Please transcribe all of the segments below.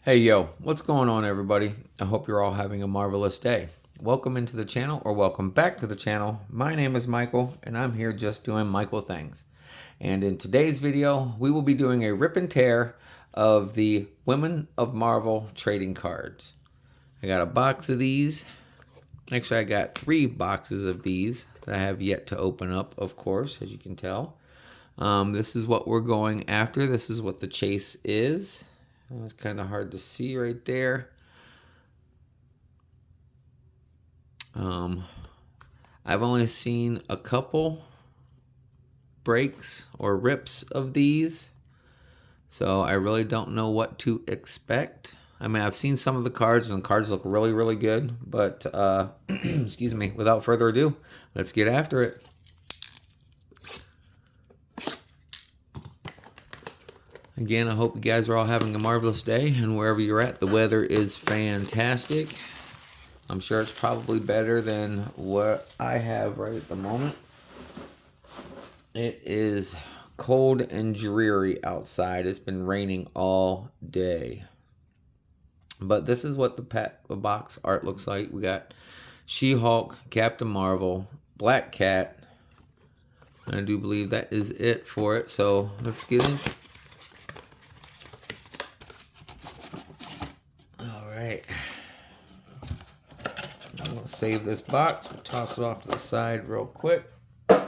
Hey yo, what's going on everybody? I hope you're all having a marvelous day. Welcome into the channel or welcome back to the channel. My name is Michael and I'm here just doing Michael things. And in today's video, we will be doing a rip and tear of the Women of Marvel trading cards. I got a box of these. Actually, I got 3 boxes of these that I have yet to open up, of course, as you can tell. This is what we're going after. This is what the chase is. It's kind of hard to see right there. I've only seen a couple breaks or rips of these, so I really don't know what to expect. I mean, I've seen some of the cards, and the cards look really, really good, but, excuse me, without further ado, let's get after it. Again, I hope you guys are all having a marvelous day, and wherever you're at, the weather is fantastic. I'm sure it's probably better than what I have right at the moment. It is cold and dreary outside. It's been raining all day. But this is what the box art looks like. We got She-Hulk, Captain Marvel, Black Cat. I do believe that is it for it. So let's get in. All right. I'm going to save this box. We'll toss it off to the side real quick. All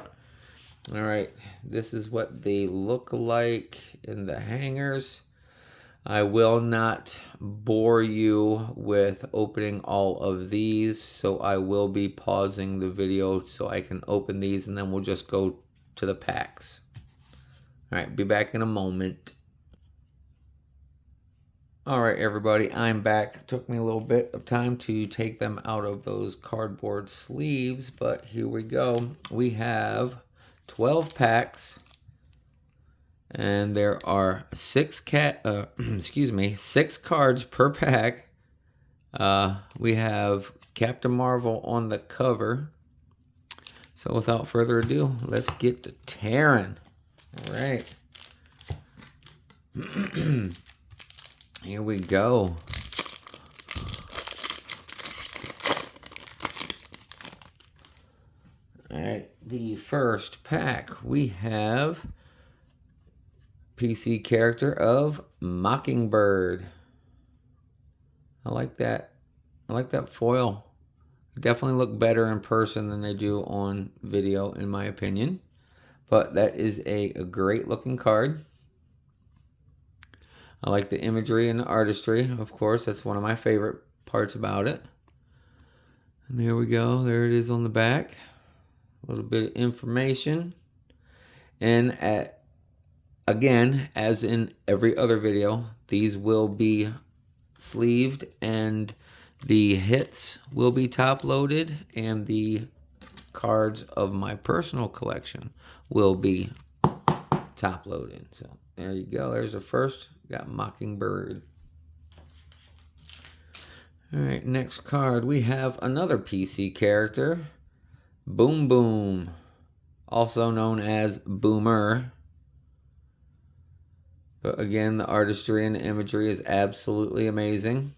right. This is what they look like in the hangers. I will not bore you with opening all of these, so I will be pausing the video so I can open these, and then we'll just go to the packs. All right, be back in a moment. All right, everybody, I'm back. It took me a little bit of time to take them out of those cardboard sleeves, but here we go. We have 12 packs. And there are 6 cards per pack. We have Captain Marvel on the cover. So without further ado, let's get to tearing. All right. Here we go. All right, the first pack we have PC character of Mockingbird. I like that. I like that foil. They definitely look better in person than they do on video, in my opinion. But that is a great looking card. I like the imagery and the artistry, of course. That's one of my favorite parts about it. And there we go. There it is on the back. A little bit of information. And again, as in every other video, these will be sleeved and the hits will be top loaded, and the cards of my personal collection will be top loaded. So there you go. There's the first. Got Mockingbird. All right, next card. We have another PC character, Boom Boom, also known as Boomer. But again, the artistry and the imagery is absolutely amazing.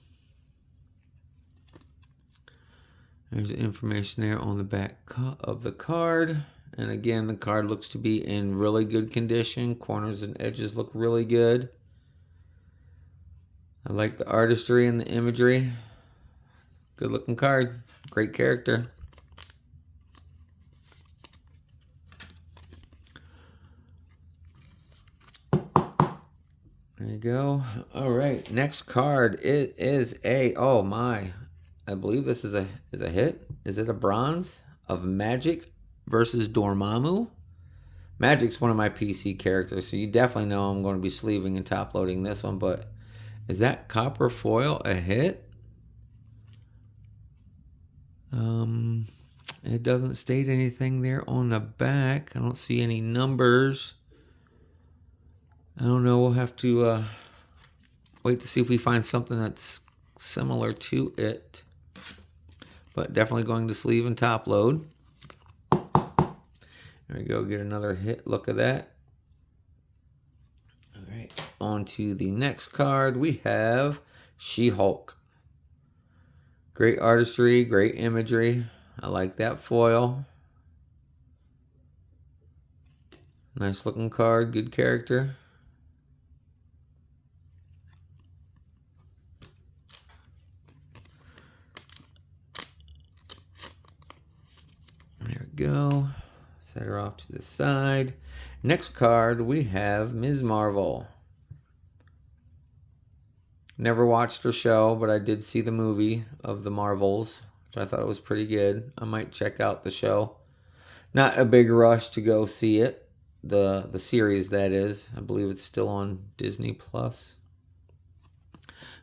There's information there on the back of the card. And again, the card looks to be in really good condition. Corners and edges look really good. I like the artistry and the imagery. Good looking card. Great character. There you go. All right, next card. It is a, oh my, I believe this is a hit. Is it a bronze of Magic versus Dormammu? Magic's one of my PC characters, so you definitely know I'm going to be sleeving and top loading this one, but is that copper foil a hit? It doesn't state anything there on the back. I don't see any numbers. I don't know. We'll have to wait to see if we find something that's similar to it. But definitely going to sleeve and top load. There we go. Get another hit look of that. All right. on to the next card. We have She-Hulk. Great artistry, great imagery. I like that foil. Nice looking card, good character. There we go. Set her off to the side. Next card, we have Ms. Marvel. Never watched her show, but I did see the movie of the Marvels, which I thought it was pretty good. I might check out the show. Not a big rush to go see it. The series, that is. I believe it's still on Disney Plus.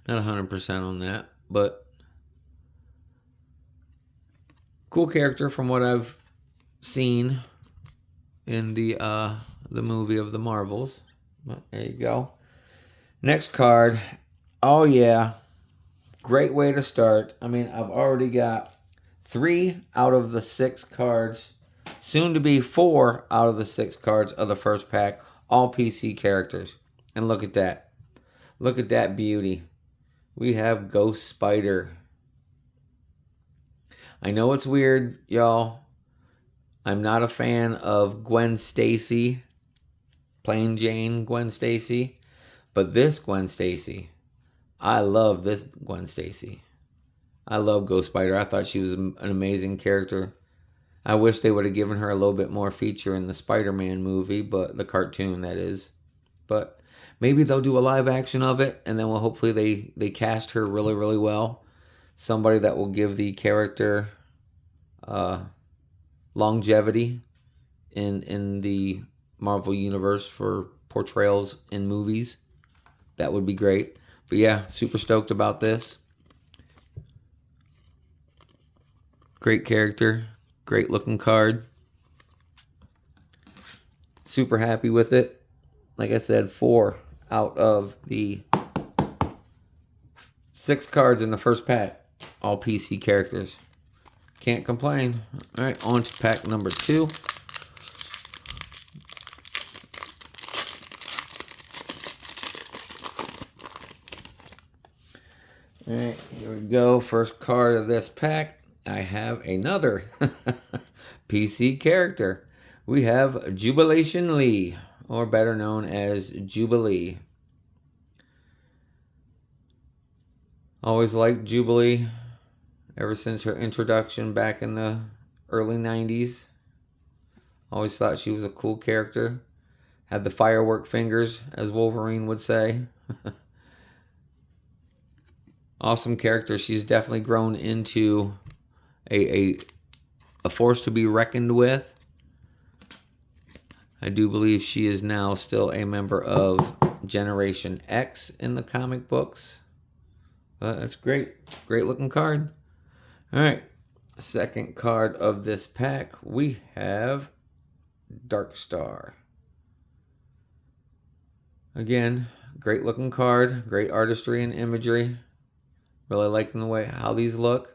Not 100% on that, but cool character from what I've seen in the movie of the Marvels. But there you go. Next card. Oh yeah, great way to start. I mean, I've already got 3 out of the 6 cards, soon to be 4 out of the 6 cards of the first pack, all PC characters. And look at that. Look at that beauty. We have Ghost Spider. I know it's weird, y'all. I'm not a fan of Gwen Stacy, plain Jane Gwen Stacy, but this Gwen Stacy, I love this Gwen Stacy. I love Ghost Spider. I thought she was an amazing character. I wish they would have given her a little bit more feature in the Spider-Man movie, but the cartoon, that is. But maybe they'll do a live action of it, and then hopefully they cast her really, really well. Somebody that will give the character longevity in the Marvel Universe for portrayals in movies. That would be great. But yeah, super stoked about this. Great character. Great looking card. Super happy with it. Like I said, 4 out of the 6 cards in the first pack. All PC characters. Can't complain. Alright, on to pack number 2. Alright, here we go. First card of this pack. I have another PC character. We have Jubilation Lee, or better known as Jubilee. Always liked Jubilee ever since her introduction back in the early 90s. Always thought she was a cool character. Had the firework fingers, as Wolverine would say. Awesome character. She's definitely grown into a force to be reckoned with. I do believe she is now still a member of Generation X in the comic books. That's great. Great looking card. Alright. Second card of this pack, we have Darkstar. Again, great looking card. Great artistry and imagery. Really liking the way how these look.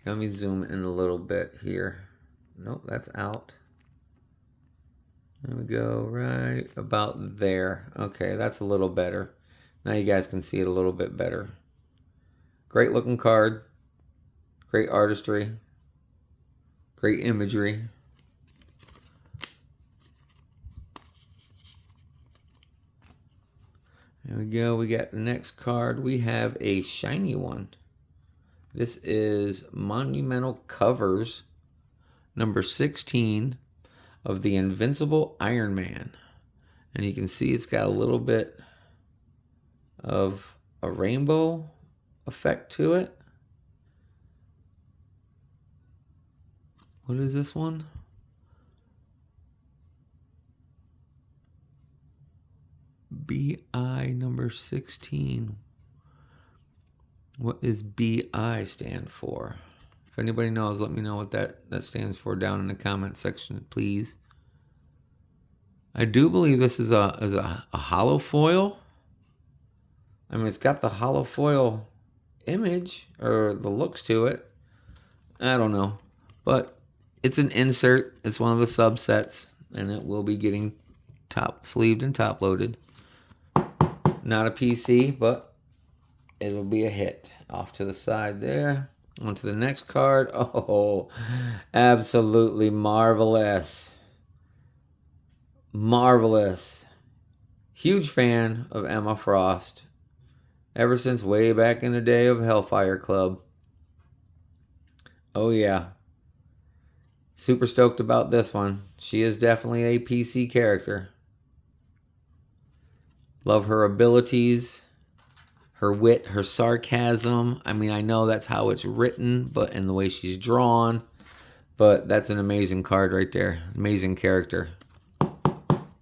Let me zoom in a little bit here. Nope, that's out. There we go, right about there. Okay, that's a little better. Now you guys can see it a little bit better. Great looking card. Great artistry. Great imagery. There we go. We got the next card. We have a shiny one. This is Monumental Covers number 16 of the Invincible Iron Man. And you can see it's got a little bit of a rainbow effect to it. What is this one? BI number 16. What is BI stand for? If anybody knows, let me know what that stands for down in the comment section, please. I do believe this is a hollow foil. I mean, it's got the hollow foil image or the looks to it. I don't know, but it's an insert. It's one of the subsets, and it will be getting top sleeved and top loaded. Not a PC, but it'll be a hit. Off to the side there. On to the next card. Oh, absolutely marvelous. Marvelous. Huge fan of Emma Frost. Ever since way back in the day of Hellfire Club. Oh yeah. Super stoked about this one. She is definitely a PC character. Love her abilities, her wit, her sarcasm. I mean, I know that's how it's written, but in the way she's drawn. But that's an amazing card right there. Amazing character.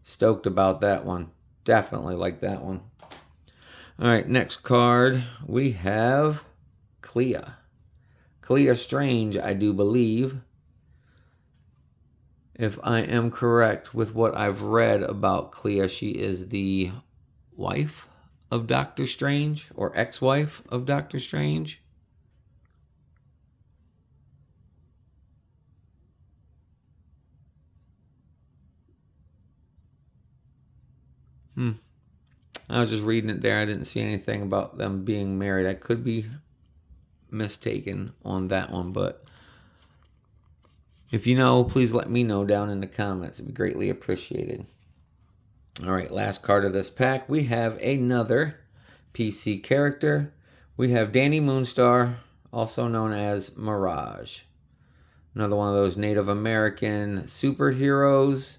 Stoked about that one. Definitely like that one. All right, next card we have Clea. Clea Strange, I do believe. If I am correct with what I've read about Clea, she is the wife of Doctor Strange, or ex-wife of Doctor Strange. I was just reading it there. I didn't see anything about them being married. I could be mistaken on that one, but if you know, please let me know down in the comments. It'd be greatly appreciated. All right, last card of this pack. We have another PC character. We have Dani Moonstar, also known as Mirage. Another one of those Native American superheroes.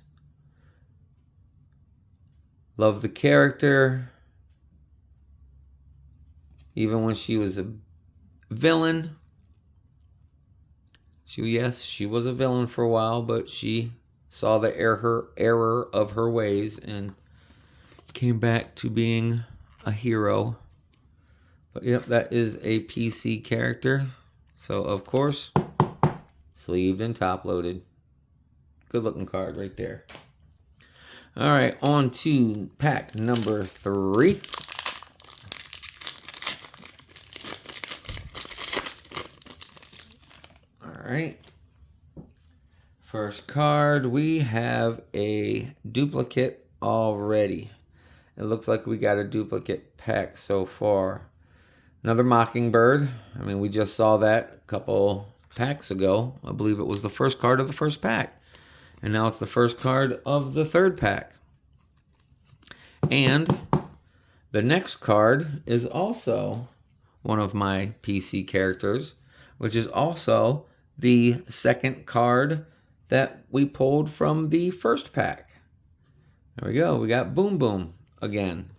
Love the character. Even when she was a villain. She was a villain for a while, but she saw the error of her ways and came back to being a hero. But yep, that is a PC character. So, of course, sleeved and top loaded. Good looking card right there. All right, on to pack number 3. All right. First card, we have a duplicate already. It looks like we got a duplicate pack so far. Another Mockingbird. I mean, we just saw that a couple packs ago. I believe it was the first card of the first pack. And now it's the first card of the third pack. And the next card is also one of my PC characters, which is also the second card that we pulled from the first pack. There we go. We got Boom Boom again.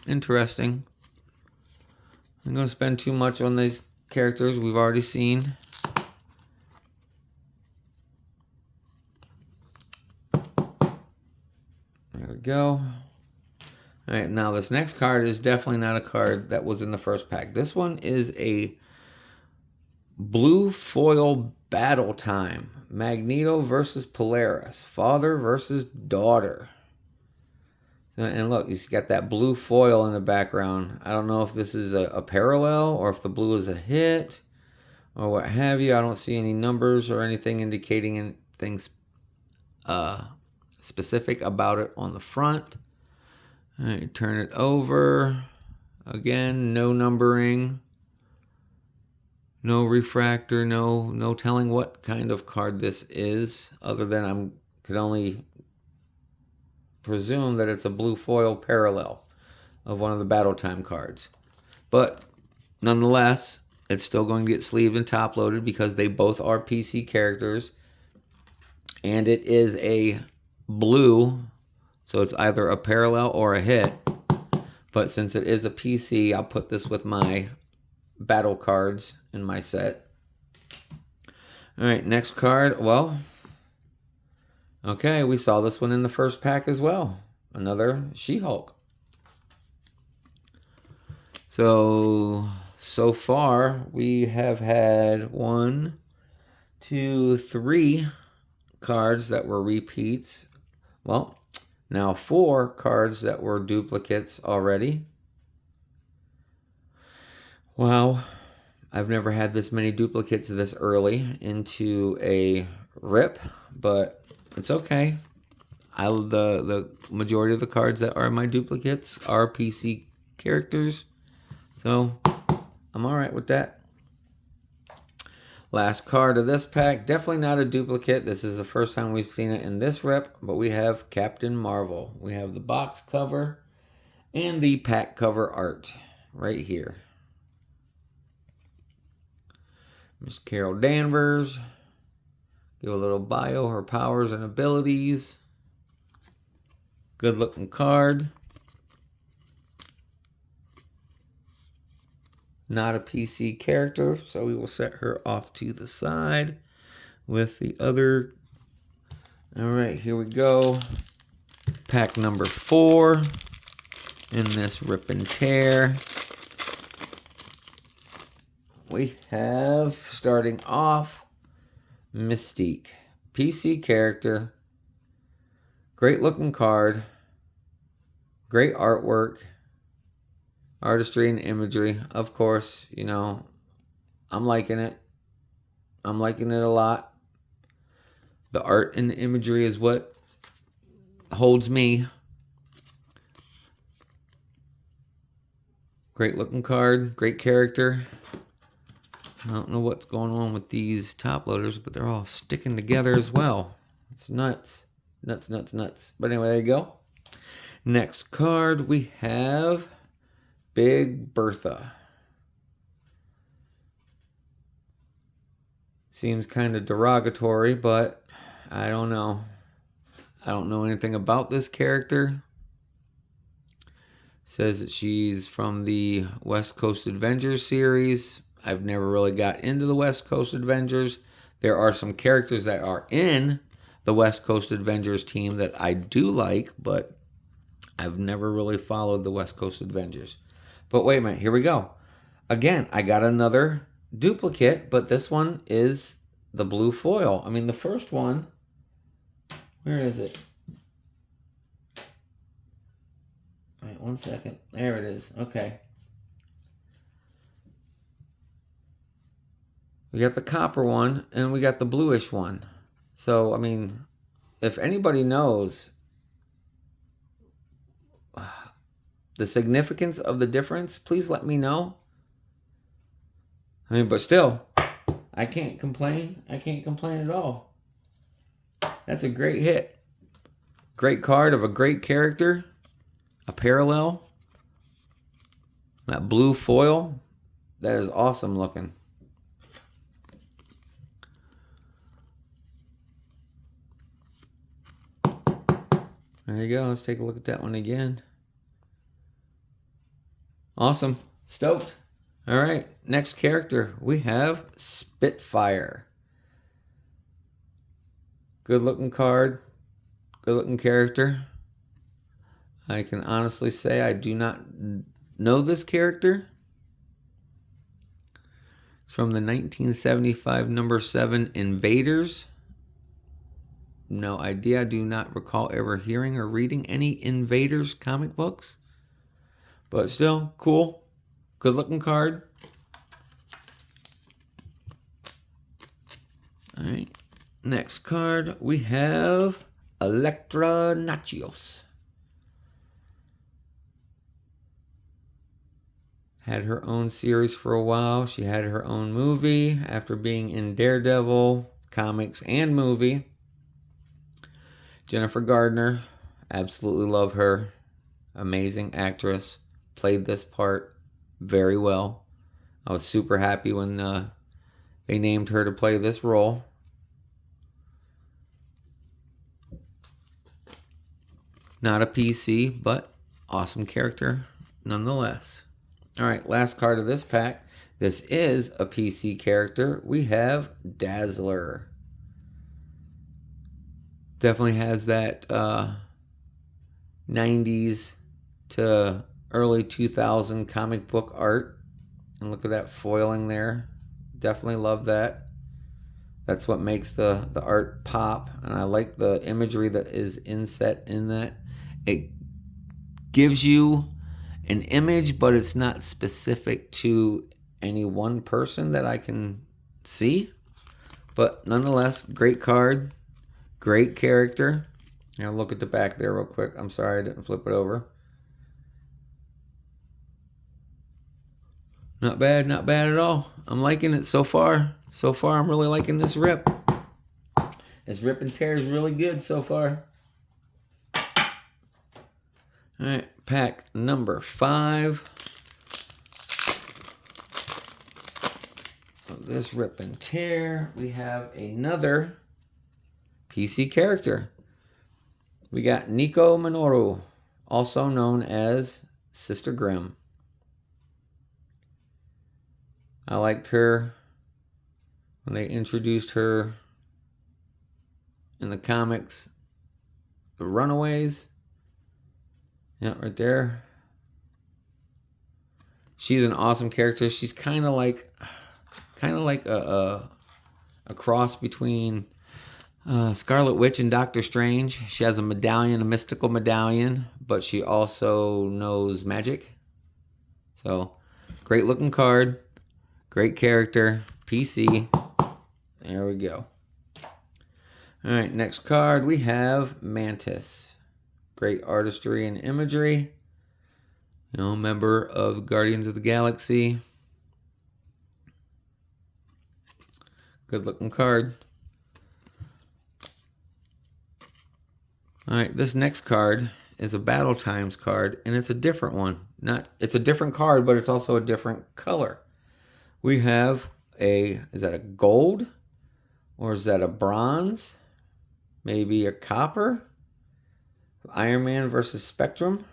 Interesting. I'm going to spend too much on these characters we've already seen. There we go. All right, now this next card is definitely not a card that was in the first pack. This one is a blue foil battle time. Magneto versus Polaris. Father versus daughter. And look, he's got that blue foil in the background. I don't know if this is a parallel or if the blue is a hit or what have you. I don't see any numbers or anything indicating anything specific about it on the front. All right, turn it over. Again, no numbering. No refractor, no telling what kind of card this is, other than I could only presume that it's a blue foil parallel of one of the Battle Time cards. But nonetheless, it's still going to get sleeved and top loaded because they both are PC characters. And it is a blue, so it's either a parallel or a hit. But since it is a PC, I'll put this with my battle cards in my set. All right, next card. Well, okay, we saw this one in the first pack as well. Another She-Hulk. So far we have had 1, 2, 3 cards that were repeats. Well, now 4 cards that were duplicates already. Wow, I've never had this many duplicates this early into a rip, but it's okay. the majority of the cards that are my duplicates are PC characters, so I'm all right with that. Last card of this pack, definitely not a duplicate. This is the first time we've seen it in this rip, but we have Captain Marvel. We have the box cover and the pack cover art right here. Miss Carol Danvers. Give a little bio, her powers and abilities. Good looking card. Not a PC character, so we will set her off to the side with the other. All right, here we go. Pack number 4 in this rip and tear. We have, starting off, Mystique. PC character. Great looking card. Great artwork. Artistry and imagery. Of course, you know, I'm liking it. I'm liking it a lot. The art and the imagery is what holds me. Great looking card. Great character. I don't know what's going on with these top loaders, but they're all sticking together as well. It's nuts. Nuts, nuts, nuts. But anyway, there you go. Next card we have Big Bertha. Seems kind of derogatory, but I don't know. I don't know anything about this character. Says that she's from the West Coast Avengers series. I've never really got into the West Coast Avengers. There are some characters that are in the West Coast Avengers team that I do like, but I've never really followed the West Coast Avengers. But wait a minute, here we go. Again, I got another duplicate, but this one is the blue foil. I mean, the first one, where is it? Wait, 1 second. There it is. Okay. We got the copper one, and we got the bluish one. So, I mean, if anybody knows the significance of the difference, please let me know. I mean, but still, I can't complain. I can't complain at all. That's a great hit. Great card of a great character. A parallel. That blue foil. That is awesome looking. There you go. Let's take a look at that one again. Awesome. Stoked. All right. Next character. We have Spitfire. Good looking card. Good looking character. I can honestly say I do not know this character. It's from the 1975 number 7 Invaders. No idea. I do not recall ever hearing or reading any Invaders comic books. But still, cool. Good looking card. Alright. Next card, we have Elektra Natchios. Had her own series for a while. She had her own movie after being in Daredevil, comics and movie. Jennifer Gardner. Absolutely love her. Amazing actress. Played this part very well. I was super happy when they named her to play this role. Not a PC, but awesome character nonetheless. All right, last card of this pack. This is a PC character. We have Dazzler. Definitely has that 90s to early 2000 comic book art. And look at that foiling there. Definitely love that. That's what makes the art pop. And I like the imagery that is inset in that. It gives you an image, but it's not specific to any one person that I can see. But nonetheless, great card. Great character. Now look at the back there real quick. I'm sorry I didn't flip it over. Not bad, not bad at all. I'm liking it so far. So far, I'm really liking this rip. This rip and tear is really good so far. Alright, pack number 5 of this rip and tear. We have another PC character. We got Nico Minoru, also known as Sister Grimm. I liked her when they introduced her in the comics. The Runaways. Yeah, right there. She's an awesome character. She's kind of like a cross between Scarlet Witch and Doctor Strange. She has a medallion, a mystical medallion, but she also knows magic. So, great looking card. Great character. PC. There we go. Alright, next card we have Mantis. Great artistry and imagery. You know, member of Guardians of the Galaxy. Good looking card. Alright, this next card is a Battle Times card, and it's a different one. It's a different card, but it's also a different color. We have is that a gold? Or is that a bronze? Maybe a copper? Iron Man versus Spectrum?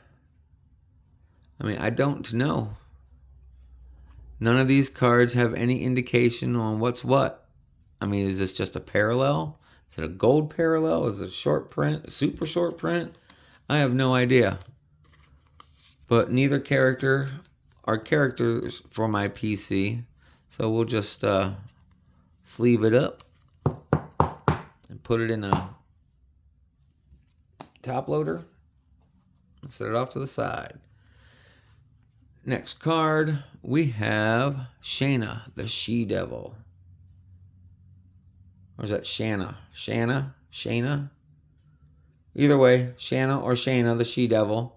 I mean, I don't know. None of these cards have any indication on what's what. I mean, is this just a parallel? Is it a gold parallel? Is it a short print? A super short print? I have no idea. But neither character are characters for my PC. So we'll just sleeve it up and put it in a top loader. Set it off to the side. Next card, we have Shayna, the She-Devil. Or is that Shanna? Shayna? Either way, Shanna or Shayna, the She-Devil.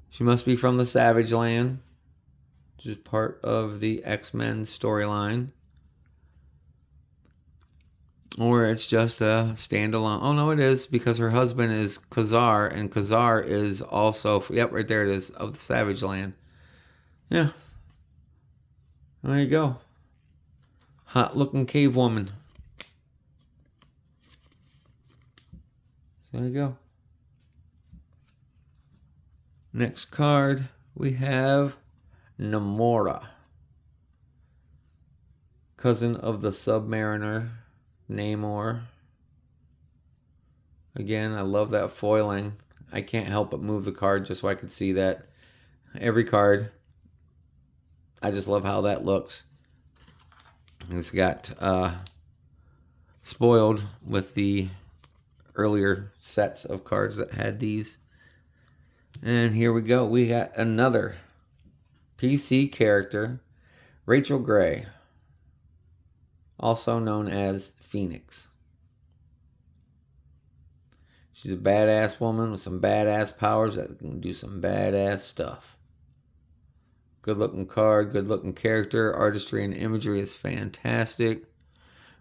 She must be from the Savage Land, which is part of the X-Men storyline. Or it's just a standalone. Oh, no, it is, because her husband is Khazar, and Khazar is also, yep, right there it is, of the Savage Land. Yeah. There you go. Hot-looking cave woman. There you go. Next card, we have Namora. Cousin of the Submariner, Namor. Again, I love that foiling. I can't help but move the card just so I could see that. Every card. I just love how that looks. It's got spoiled with the earlier sets of cards that had these. And here we go. We got another PC character, Rachel Gray, also known as Phoenix. She's a badass woman with some badass powers that can do some badass stuff. Good looking card, good looking character. Artistry and imagery is fantastic.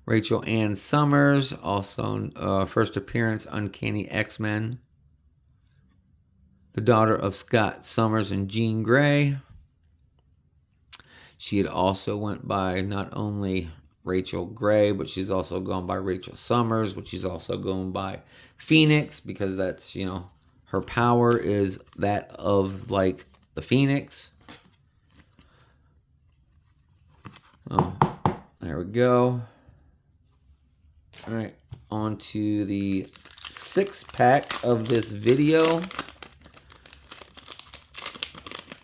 Rachel Ann Summers, also first appearance, Uncanny X-Men. The daughter of Scott Summers and Jean Grey. She had also went by not only Rachel Gray, but she's also gone by Rachel Summers, which she's also going by Phoenix, because that's, you know, her power is that of, like, the Phoenix. Oh, there we go. All right, on to the 6-pack of this video.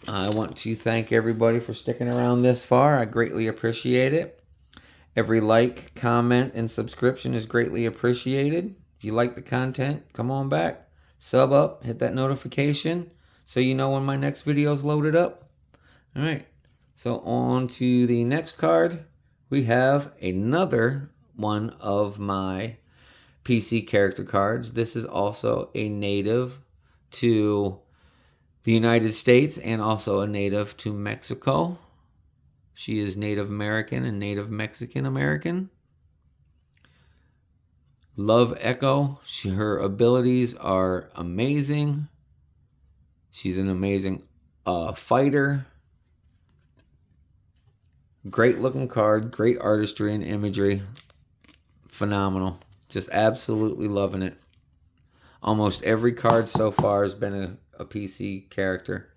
I want to thank everybody for sticking around this far. I greatly appreciate it. Every like, comment, and subscription is greatly appreciated. If you like the content, come on back. Sub up, hit that notification so you know when my next video is loaded up. All right, so on to the next card. We have another one of my PC character cards. This is also a native to the United States and also a native to Mexico. She is Native American and Native Mexican American. Love Echo. Her abilities are amazing. She's an amazing fighter. Great looking card. Great artistry and imagery. Phenomenal. Just absolutely loving it. Almost every card so far has been a PC character.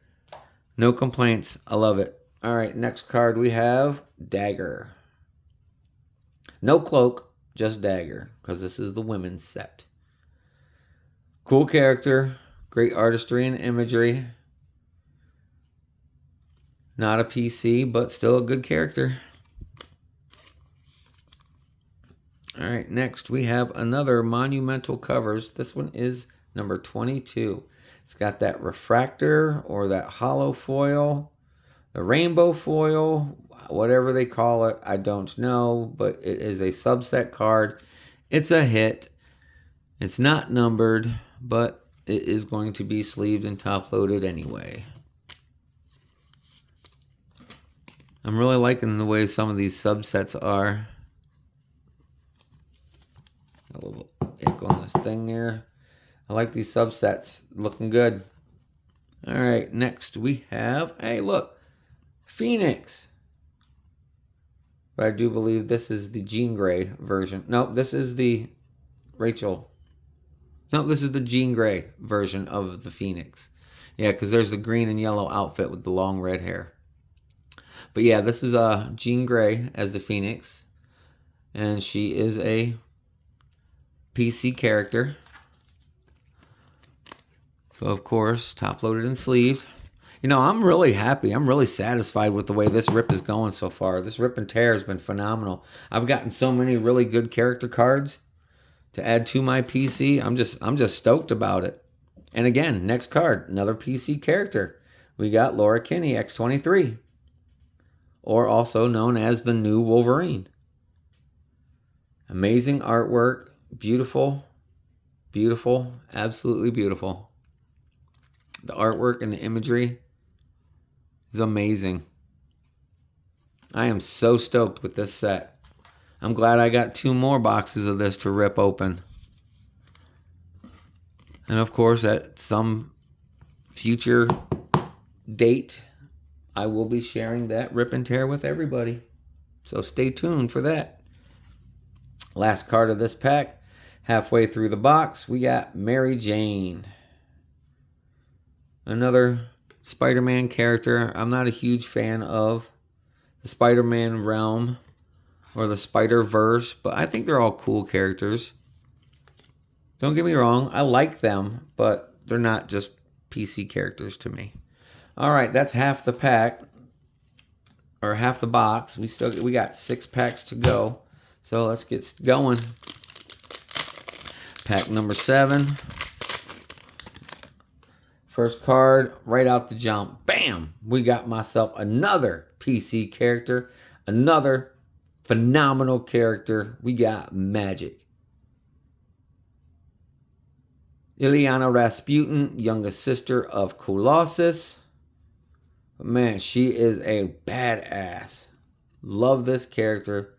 No complaints. I love it. All right, next card we have Dagger. No cloak, just Dagger, because this is the women's set. Cool character. Great artistry and imagery. Not a PC, but still a good character. All right, next we have another Monumental Covers. This one is number 22. It's got that refractor or that hollow foil, the rainbow foil, whatever they call it. I don't know, but it is a subset card. It's a hit. It's not numbered, but it is going to be sleeved and top loaded anyway. I'm really liking the way some of these subsets are. A little ink on this thing there. I like these subsets. Looking good. All right, next we have, hey, look, Phoenix. But I do believe this is the Jean Grey version. No, this is the Rachel. No, this is the Jean Grey version of the Phoenix. Yeah, because there's the green and yellow outfit with the long red hair. But yeah, this is Jean Grey as the Phoenix. And she is a PC character. So, of course, top-loaded and sleeved. You know, I'm really happy. I'm really satisfied with the way this rip is going so far. This rip and tear has been phenomenal. I've gotten so many really good character cards to add to my PC. I'm just stoked about it. And again, next card, another PC character. We got Laura Kinney, X-23. Or also known as the new Wolverine. Amazing artwork. Beautiful. Beautiful. Absolutely beautiful. The artwork and the imagery is amazing. I am so stoked with this set. I'm glad I got 2 more boxes of this to rip open. And of course, at some future date, I will be sharing that rip and tear with everybody. So stay tuned for that. Last card of this pack. Halfway through the box, we got Mary Jane. Another Spider-Man character. I'm not a huge fan of the Spider-Man realm or the Spider-Verse, but I think they're all cool characters. Don't get me wrong, I like them, but they're not just PC characters to me. All right, that's half the pack, or half the box. We got 6 packs to go, so let's get going. Pack number 7. First card, right out the jump. Bam! We got myself another PC character. Another phenomenal character. We got Magik. Illyana Rasputin, youngest sister of Colossus. Man, she is a badass. Love this character.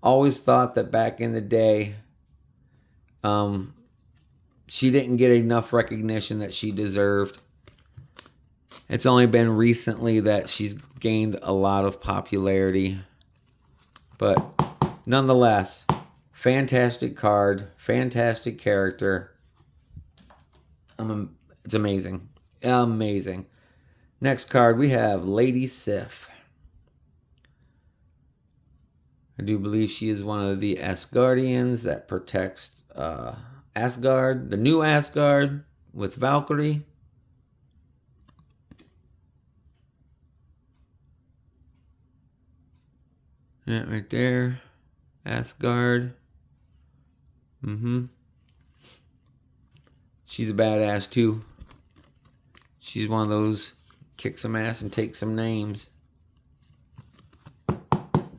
Always thought that back in the day, she didn't get enough recognition that she deserved. It's only been recently that she's gained a lot of popularity. But nonetheless, fantastic card, fantastic character. It's amazing. Amazing. Next card, we have Lady Sif. I do believe she is one of the Asgardians that protects Asgard, the new Asgard with Valkyrie. That right there. Asgard. She's a badass too. She's one of those kick some ass and take some names.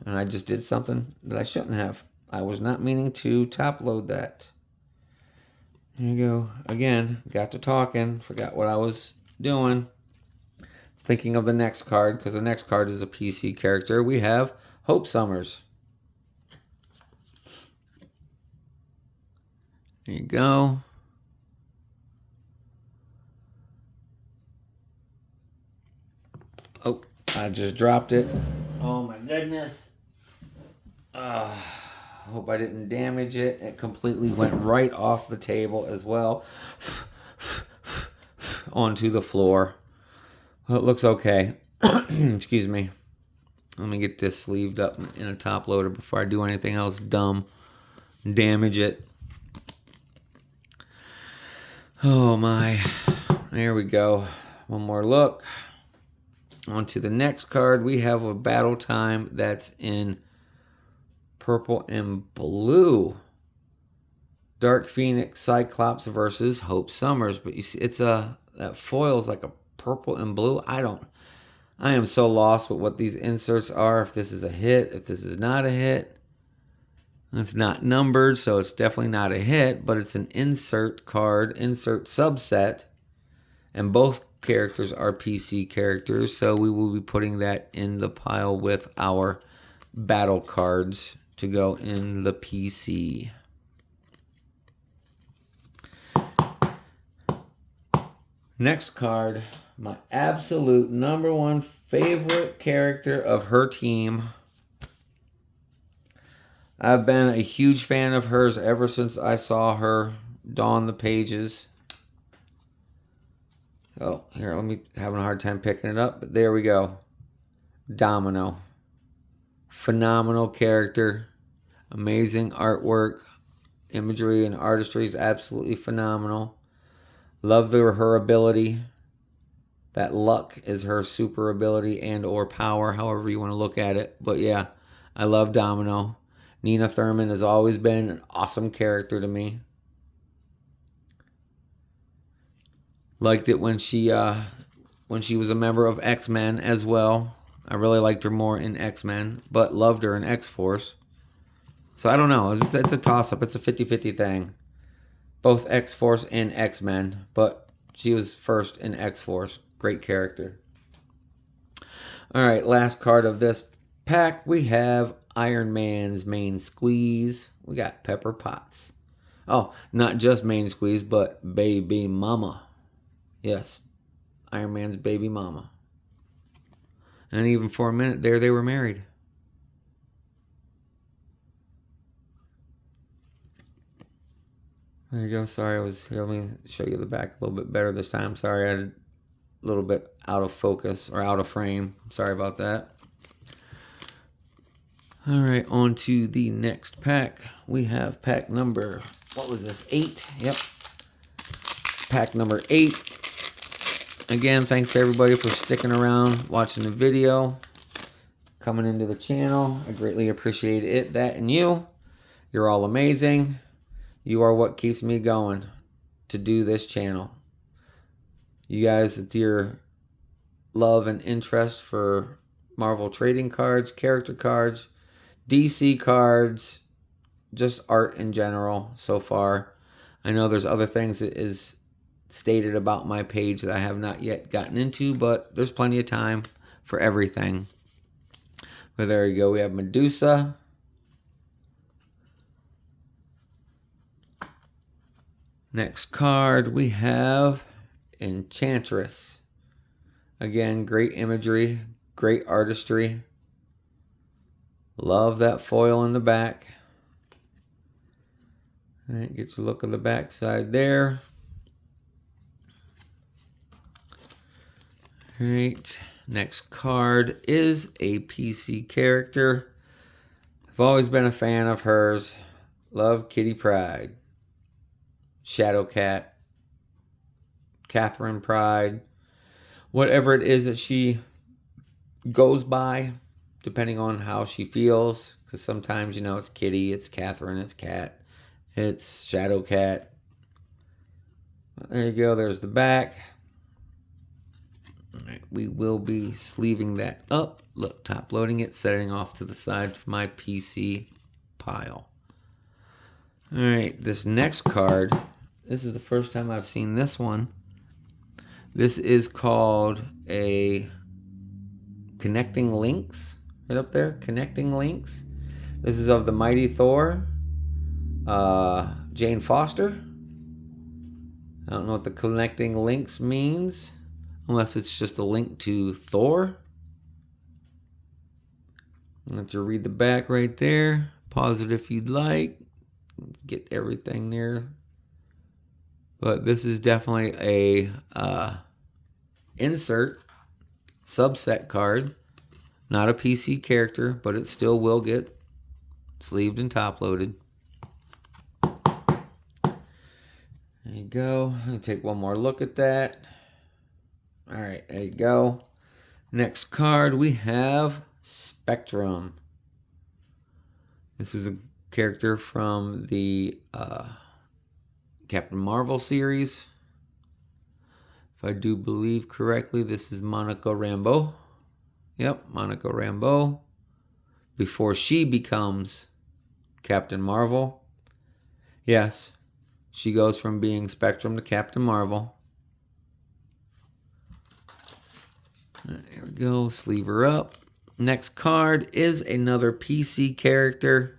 And I just did something that I shouldn't have. I was not meaning to top load that. There you go. Again, got to talking. Forgot what I was doing. Thinking of the next card, because the next card is a PC character. We have Hope Summers. There you go. Oh, I just dropped it. Oh my goodness. Hope I didn't damage it. It completely went right off the table as well. Onto the floor. Well, it looks okay. Excuse me. Let me get this sleeved up in a top loader before I do anything else dumb. Damage it. Oh my. There we go. One more look. On to the next card. We have a battle time that's in purple and blue. Dark Phoenix Cyclops versus Hope Summers. But you see, that foil is like a purple and blue. I am so lost with what these inserts are. If this is a hit, if this is not a hit. It's not numbered, so it's definitely not a hit, but it's an insert card, insert subset. And both characters are PC characters, so we will be putting that in the pile with our battle cards to go in the PC. Next card, my absolute number one favorite character of her team. I've been a huge fan of hers ever since I saw her don the pages. Oh, here, let me having a hard time picking it up, but there we go. Domino. Phenomenal character. Amazing artwork. Imagery and artistry is absolutely phenomenal. Love her ability. That luck is her super ability and or power, however you want to look at it. But yeah, I love Domino. Nina Thurman has always been an awesome character to me. Liked it when she was a member of X-Men as well. I really liked her more in X-Men, but loved her in X-Force. So I don't know. It's a toss-up. It's a 50-50 thing. Both X-Force and X-Men, but she was first in X-Force. Great character. All right, last card of this pack, we have Iron Man's main squeeze. We got Pepper Potts. Oh, not just main squeeze, but baby mama. Yes, Iron Man's baby mama. And even for a minute there, they were married. There you go. Sorry, here. Let me show you the back a little bit better this time. Sorry, I had a little bit out of focus or out of frame. Sorry about that. All right, on to the next pack. We have pack number, what was this, 8? Yep. Pack number 8. Again, thanks to everybody for sticking around, watching the video, coming into the channel. I greatly appreciate it, that and you. You're all amazing. You are what keeps me going to do this channel. You guys, with your love and interest for Marvel trading cards, character cards, DC cards, just art in general so far. I know there's other things that is stated about my page that I have not yet gotten into, but there's plenty of time for everything. But there you go. We have Medusa. Next card, we have Enchantress. Again, great imagery, great artistry. Love that foil in the back. All right, get your look of the back side there. All right, next card is a PC character. I've always been a fan of hers. Love Kitty Pryde. Shadowcat. Catherine Pryde. Whatever it is that she goes by, depending on how she feels. Because sometimes, it's Kitty, it's Catherine, it's Cat, it's Shadowcat. There you go, there's the back. All right, we will be sleeving that up. Look, top loading it, setting off to the side for my PC pile. All right, this next card This is the first time I've seen this one. This is called a Connecting Links. Right up there, Connecting Links. This is of the Mighty Thor. Jane Foster. I don't know what the Connecting Links means, unless it's just a link to Thor. Let you read the back right there. Pause it if you'd like. Get everything there. But this is definitely a insert subset card. Not a PC character, but it still will get sleeved and top loaded. There you go. Let me take one more look at that. Alright, there you go. Next card we have Spectrum. This is a character from the Captain Marvel series. If I do believe correctly, this is Monica Rambeau. Yep, Monica Rambeau. Before she becomes Captain Marvel. Yes, she goes from being Spectrum to Captain Marvel. There we go, sleeve her up. Next card is another PC character.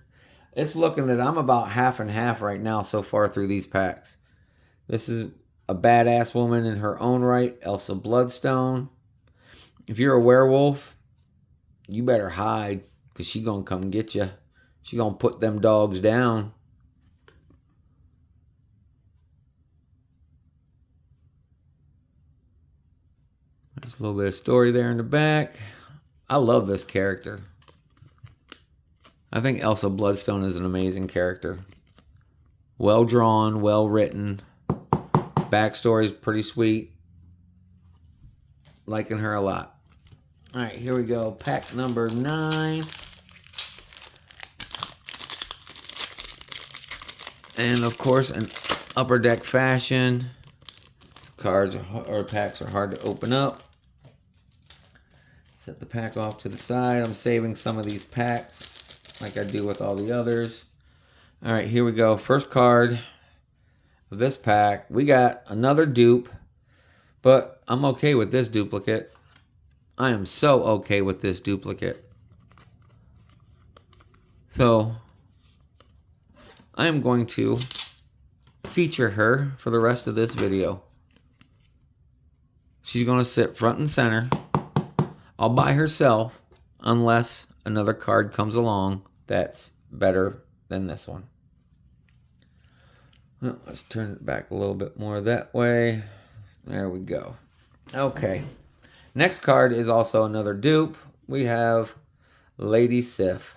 It's looking that I'm about half and half right now so far through these packs. This is a badass woman in her own right, Elsa Bloodstone. If you're a werewolf, you better hide, because she gonna come get you. She gonna put them dogs down. There's a little bit of story there in the back. I love this character. I think Elsa Bloodstone is an amazing character. Well drawn, well written. Backstory is pretty sweet. Liking her a lot. Alright, here we go. Pack number 9. And of course, in Upper Deck fashion, cards or packs are hard to open up. Set the pack off to the side. I'm saving some of these packs like I do with all the others. Alright, here we go. First card of this pack. We got another dupe, but I'm okay with this duplicate. I am so okay with this duplicate. So, I am going to feature her for the rest of this video. She's going to sit front and center all by herself unless another card comes along that's better than this one. Well, let's turn it back a little bit more that way. There we go. Okay. Next card is also another dupe. We have Lady Sif.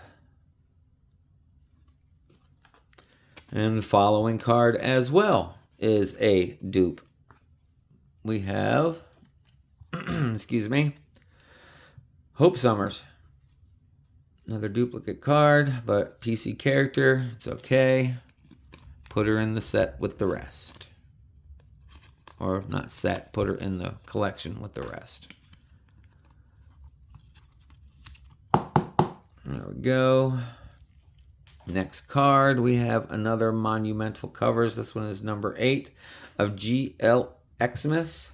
And the following card as well is a dupe. We have, excuse me, Hope Summers. Another duplicate card, but PC character. It's okay. Put her in the set with the rest. Or not set, put her in the collection with the rest. There we go. Next card, we have another Monumental Covers. This one is number 8 of G.L. Xmas.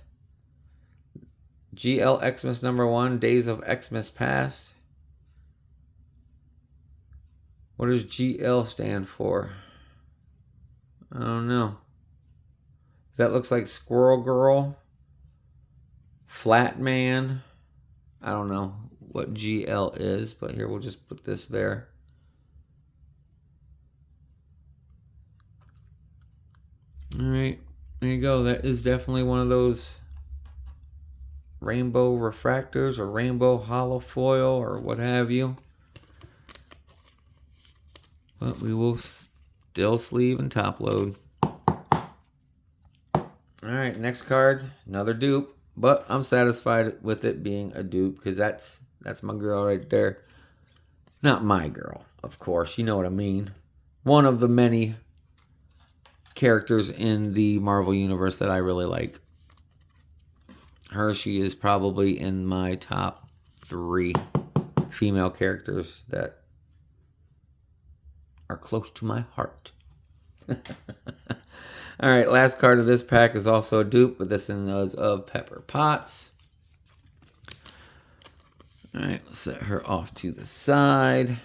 G.L. Xmas number 1, Days of Xmas Past. What does G.L. stand for? I don't know. That looks like Squirrel Girl. Flat Man. I don't know what G.L. is, but here we'll just put this there. Alright, there you go. That is definitely one of those rainbow refractors or rainbow hollow foil or what have you. But we will still sleeve and top load. Alright, next card, another dupe. But I'm satisfied with it being a dupe because that's my girl right there. Not my girl, of course. You know what I mean. One of the many characters in the Marvel Universe that I really like. She is probably in my top 3 female characters that are close to my heart. All right, last card of this pack is also a dupe, but this one is of Pepper Potts. All right, let's set her off to the side.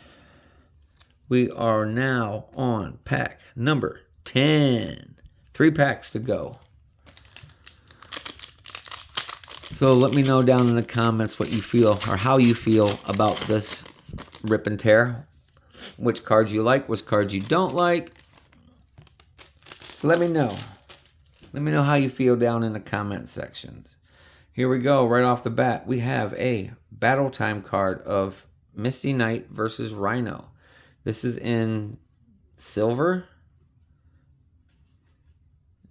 We are now on pack number 10. 3 packs to go. So let me know down in the comments what you feel or how you feel about this rip and tear. Which cards you like, which cards you don't like. So let me know. Let me know how you feel down in the comment sections. Here we go. Right off the bat, we have a Battle Time card of Misty Knight versus Rhino. This is in silver.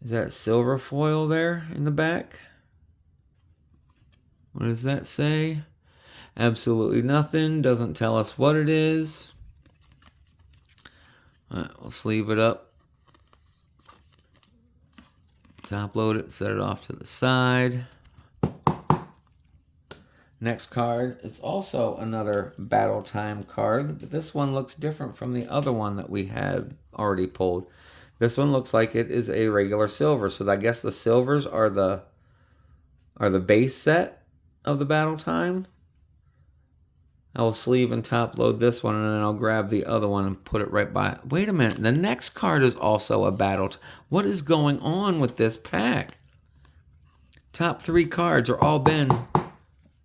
Is that silver foil there in the back? What does that say? Absolutely nothing. Doesn't tell us what it is. All right, we'll sleeve it up. Top load it, set it off to the side. Next card is also another Battle Time card, but this one looks different from the other one that we had already pulled. This one looks like it is a regular silver, so I guess the silvers are the base set of the Battle Time. I will sleeve and top load this one, and then I'll grab the other one and put it right by. Wait a minute, the next card is also a Battle Time. What is going on with this pack? Top 3 cards are all been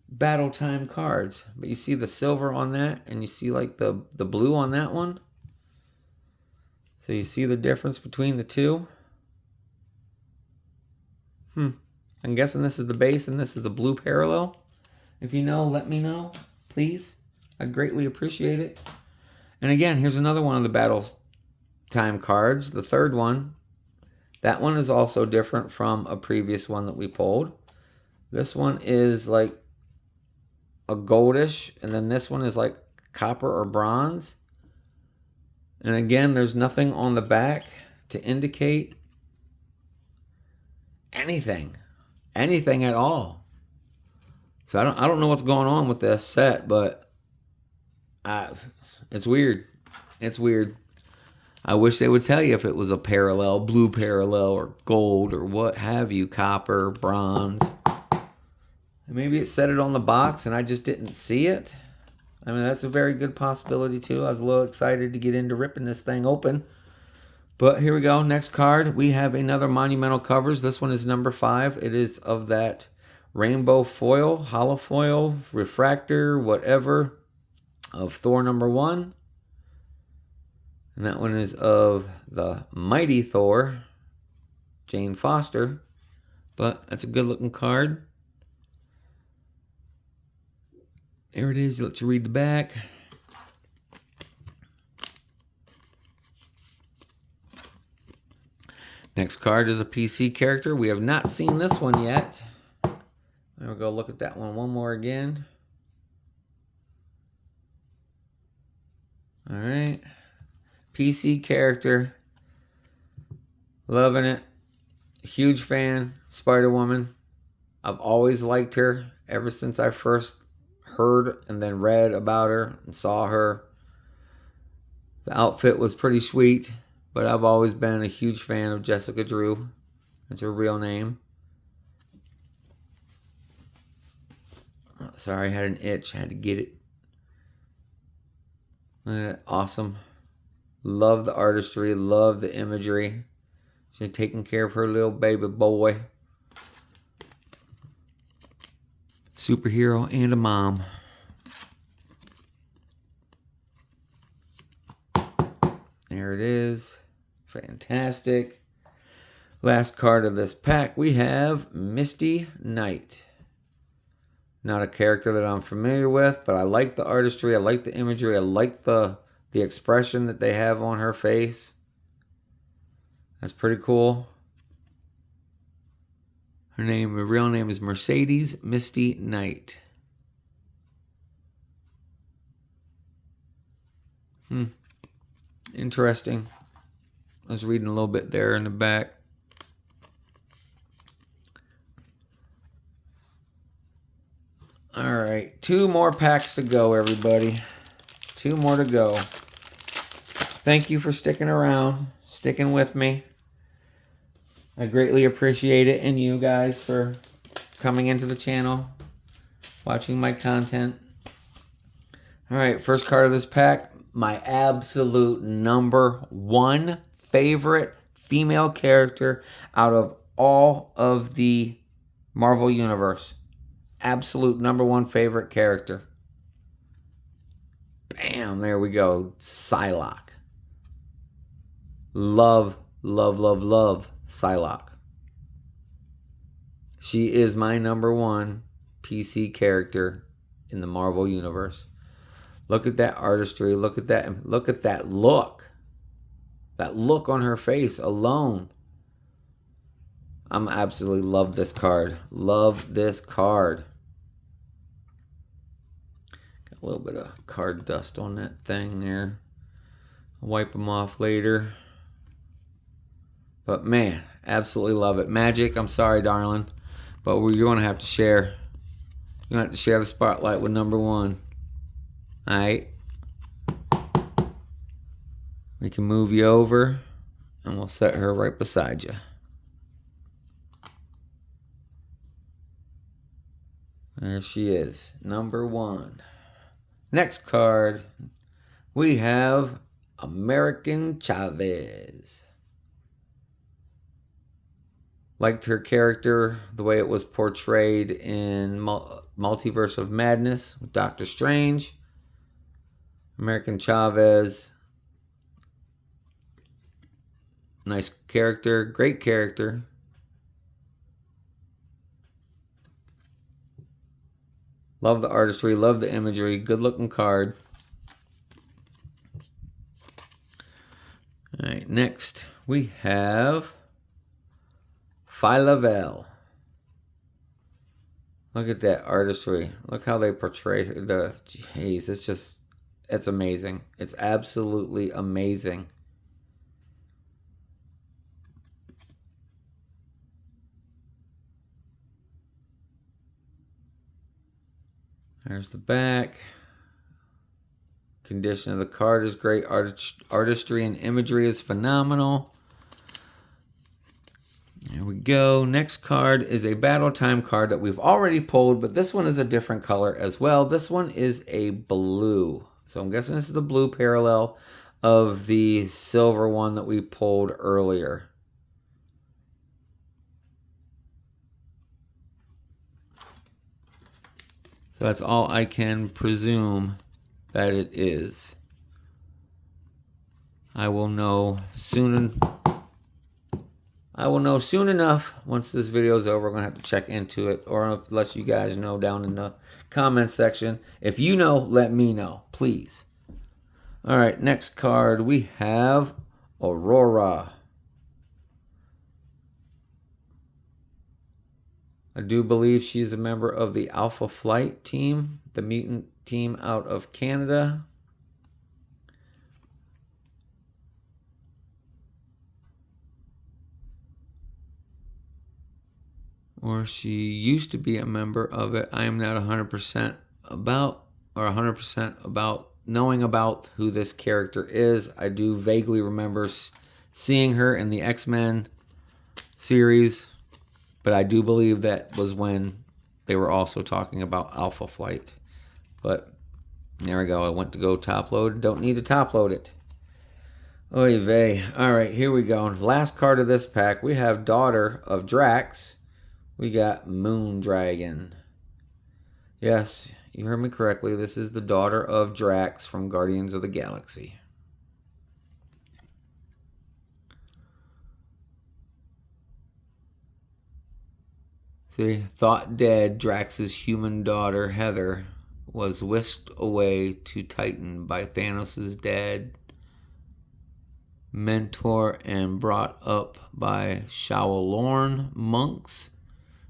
Battle Time cards, but you see the silver on that, and you see like the blue on that one. So you see the difference between the two. I'm guessing this is the base and this is the blue parallel. If you know, let me know, please. I'd greatly appreciate it. And again, here's another one of the Battle Time cards, the third one. That one is also different from a previous one that we pulled. This one is like a goldish, and then this one is like copper or bronze. And again, there's nothing on the back to indicate anything at all. So I don't know what's going on with this set, but it's weird. It's weird. I wish they would tell you if it was a parallel, blue parallel, or gold, or what have you, copper, bronze. Maybe it said it on the box and I just didn't see it. I mean, that's a very good possibility too. I was a little excited to get into ripping this thing open. But here we go. Next card, we have another Monumental Covers. This one is number 5. It is of that rainbow foil, hollow foil, refractor, whatever, of Thor number 1. And that one is of the Mighty Thor, Jane Foster. But that's a good looking card. There it is. Let's read the back. Next card is a PC character. We have not seen this one yet. We'll go look at that one more again. All right. PC character. Loving it. Huge fan. Spider-Woman. I've always liked her ever since I first heard and then read about her and saw her. The outfit was pretty sweet, but I've always been a huge fan of Jessica Drew. That's her real name. Oh, sorry, I had an itch. I had to get it. Awesome. Love the artistry. Love the imagery. She's taking care of her little baby boy. Superhero and a mom. There it is. Fantastic. Last card of this pack, we have Misty Knight. Not a character that I'm familiar with, but I like the artistry. I like the imagery. I like the expression that they have on her face. That's pretty cool. Her real name is Mercedes Misty Knight. Interesting. I was reading a little bit there in the back. All right, 2 more packs to go, everybody. 2 more to go. Thank you for sticking around, sticking with me. I greatly appreciate it, and you guys for coming into the channel, watching my content. All right, first card of this pack, my absolute number one favorite female character out of all of the Marvel Universe. Absolute number one favorite character. Bam, there we go. Psylocke. Love, love, love, love Psylocke. She is my number one PC character in the Marvel Universe. Look at that artistry. Look at that. Look at that look. That look on her face alone. I'm absolutely love this card. Love this card. Got a little bit of card dust on that thing there. I'll wipe them off later. But man, absolutely love it. Magic, I'm sorry, darling, but you're going to have to share. You're going to have to share the spotlight with number one. Alright. We can move you over, and we'll set her right beside you. There she is, number one. Next card, we have America Chavez. Liked her character, the way it was portrayed in Multiverse of Madness with Doctor Strange. America Chavez. Nice character, great character. Love the artistry, love the imagery, good looking card. Alright, next we have Phyla-Vell. Look at that artistry. Look how they portray the... Jeez, it's just... It's amazing. It's absolutely amazing. There's the back. Condition of the card is great. Artistry and imagery is phenomenal. There we go. Next card is a Battle Time card that we've already pulled, but this one is a different color as well. This one is a blue. So I'm guessing this is the blue parallel of the silver one that we pulled earlier. So that's all I can presume that it is. I will know soon enough. Once this video is over, we're going to have to check into it, or unless you guys know down in the comment section. If you know, let me know, please. All right, next card we have Aurora. I do believe she's a member of the Alpha Flight team, the mutant team out of Canada. Or she used to be a member of it. I am not 100% about, or 100% about knowing about who this character is. I do vaguely remember seeing her in the X-Men series, but I do believe that was when they were also talking about Alpha Flight. But there we go. I went to go top load. Don't need to top load it. Oy vey. All right, here we go. Last card of this pack. We have Daughter of Drax. We got Moondragon. Yes, you heard me correctly. This is the Daughter of Drax from Guardians of the Galaxy. See, thought dead, Drax's human daughter, Heather, was whisked away to Titan by Thanos' dad, mentor, and brought up by Shaolin monks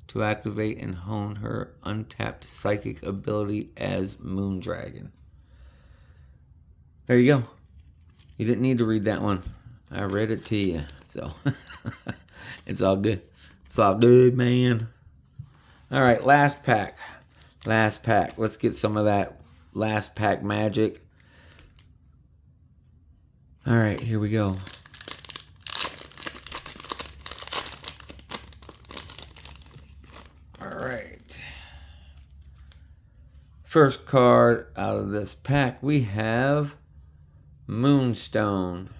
to activate and hone her untapped psychic ability as Moondragon. There you go. You didn't need to read that one. I read it to you, so it's all good. It's all good, man. All right, last pack. Last pack. Let's get some of that last pack magic. All right, here we go. First card out of this pack, we have Moonstone.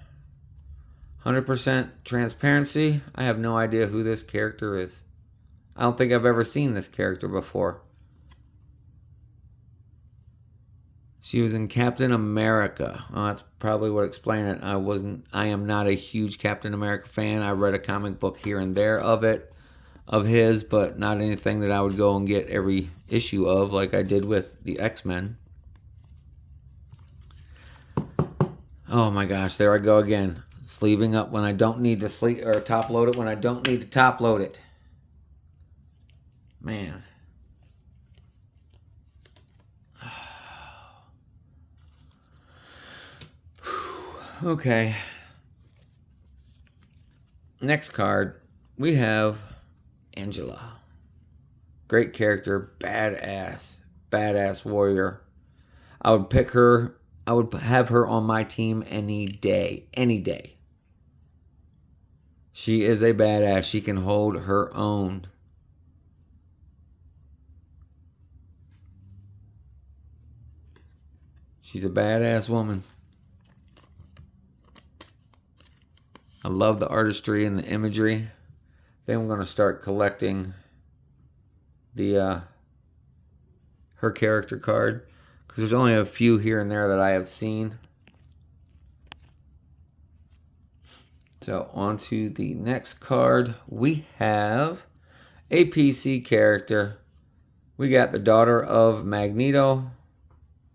100% transparency. I have no idea who this character is. I don't think I've ever seen this character before. She was in Captain America. Oh, that's probably what explained it. I am not a huge Captain America fan. I read a comic book here and there of his, but not anything that I would go and get every issue of like I did with the X-Men. Oh my gosh, there I go again. Sleeving up when I don't need to sleeve, or top load it when I don't need to top load it. Man. Okay. Next card, we have Angela. Great character, badass warrior. I would pick her. I would have her on my team any day. She is a badass. She can hold her own. She's a badass woman. I love the artistry and the imagery. I think I'm going to start collecting the her character card, because there's only a few here and there that I have seen. So on to the next card. We have a PC character. We got the daughter of Magneto,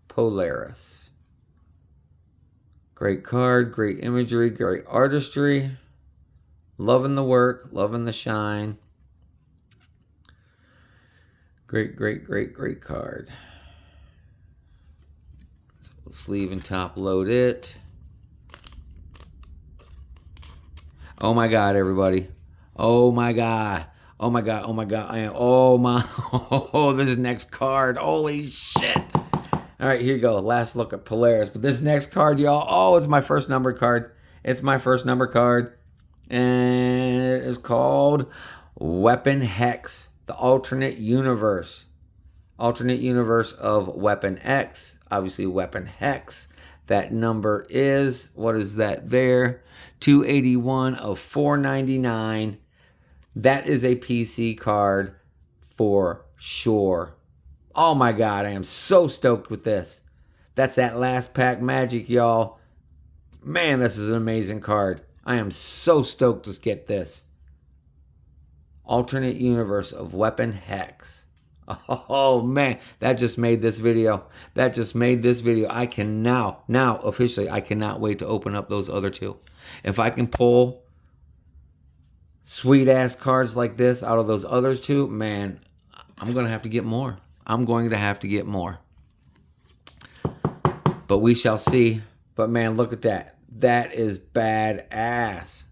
Polaris. Great card, great imagery, great artistry. Loving the work, loving the shine. Great card. So we'll sleeve and top load it. Oh my God, everybody. Oh my God. Oh my God. Oh my God. Oh, this next card. Holy shit. All right, here you go. Last look at Polaris. But this next card, y'all. Oh, it's my first number card. It's my first number card. And it is called Weapon Hex. The alternate universe. Alternate universe of Weapon X. Obviously, Weapon Hex. That number is, what is that there? 281 of 499. That is a PC card for sure. Oh my God, I am so stoked with this. That's that last pack magic, y'all. Man, this is an amazing card. I am so stoked to get this. Alternate universe of Weapon Hex. Oh man, that just made this video. I can now officially, I cannot wait to open up those other two. If I can pull sweet ass cards like this out of those others two, man, I'm going to have to get more. But we shall see. But man, look at that. That is badass.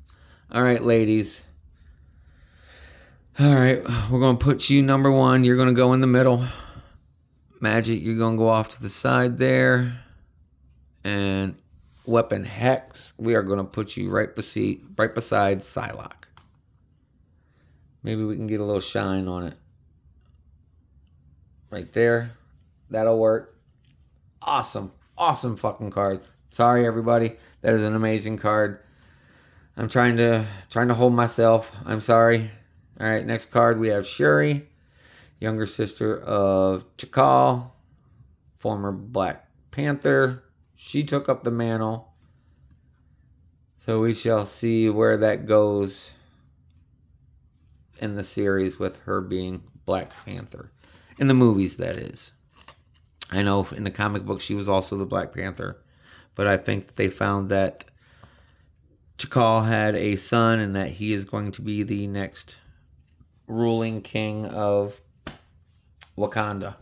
All right, ladies. All right, we're going to put you number one. You're going to go in the middle. Magic, you're going to go off to the side there. And Weapon Hex, we are going to put you right beside Psylocke. Maybe we can get a little shine on it. Right there. That'll work. Awesome. Awesome fucking card. Sorry, everybody. That is an amazing card. I'm trying to hold myself. I'm sorry. All right, next card we have Shuri, younger sister of T'Challa, former Black Panther. She took up the mantle. So we shall see where that goes in the series with her being Black Panther. In the movies, that is. I know in the comic book she was also the Black Panther. But I think that they found that T'Challa had a son and that he is going to be the next ruling king of Wakanda.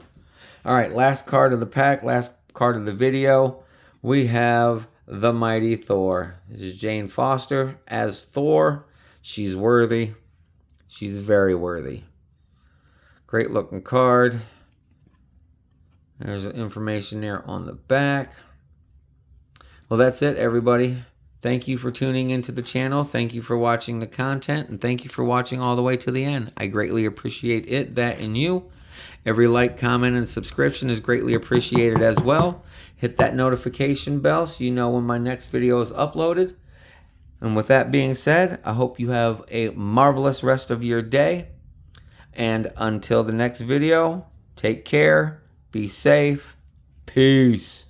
All right, last card of the pack, last card of the video. We have the Mighty Thor. This is Jane Foster as Thor. She's worthy. She's very worthy. Great looking card. There's information there on the back. Well, that's it, everybody. Thank you for tuning into the channel. Thank you for watching the content. And thank you for watching all the way to the end. I greatly appreciate it, that, and you. Every like, comment, and subscription is greatly appreciated as well. Hit that notification bell so you know when my next video is uploaded. And with that being said, I hope you have a marvelous rest of your day. And until the next video, take care, be safe, peace.